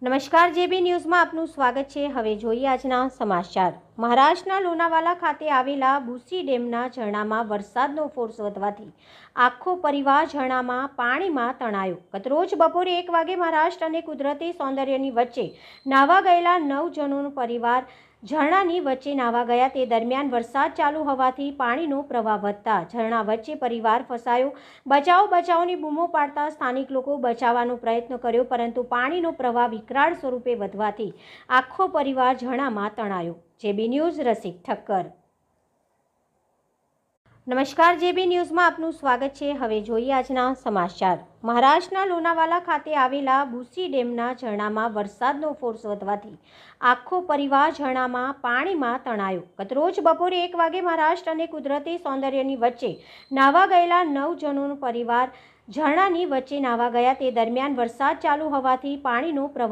નમસ્કાર, જેબી ન્યૂઝમાં આપનું સ્વાગત છે। હવે જોઈએ આજના સમાચાર। મહારાષ્ટ્રના લોનાવાલા ખાતે આવેલા બુસી ડેમના ઝરણામાં વરસાદનો ફોર્સ વધવાથી આખો પરિવાર ઝરણામાં પાણીમાં તણાયો। ગતરોજ બપોરે 1 વાગે મહારાષ્ટ્ર અને કુદરતી સૌંદર્યની વચ્ચે નાહવા ગયેલા 9 જણોનો પરિવાર ઝરણાની વચ્ચે નાહવા ગયા તે દરમિયાન વરસાદ ચાલુ હોવાથી પાણીનો પ્રવાહ વધતા ઝરણા વચ્ચે પરિવાર ફસાયો। બચાવની બૂમો પાડતા સ્થાનિક લોકો બચાવવાનો પ્રયત્ન કર્યો, પરંતુ પાણીનો પ્રવાહ વિકરાળ સ્વરૂપે વધવાથી આખો પરિવાર ઝરણામાં તણાયો। જેબી ન્યૂઝ રસિક ઠક્કર। નમસ્કાર, જેબી ન્યૂઝમાં આપનું સ્વાગત છે। હવે જોઈએ આજના સમાચાર। મહારાષ્ટ્રના લોનાવાલા ખાતે આવેલા બુસી ડેમના ઝરણામાં વરસાદનો ફોર્સ વધવાથી આખો પરિવાર ઝરણામાં પાણીમાં તણાયો। ગતરોજ બપોરે 1 વાગે મહારાષ્ટ્ર અને કુદરતી સૌંદર્યની વચ્ચે નાહવા ગયેલા 9 જણોનો પરિવાર ઝરણાની વચ્ચે નાહવા ગયા તે દરમિયાન વરસાદ ચાલુ હોવાથી પાણીનો પ્રવાહ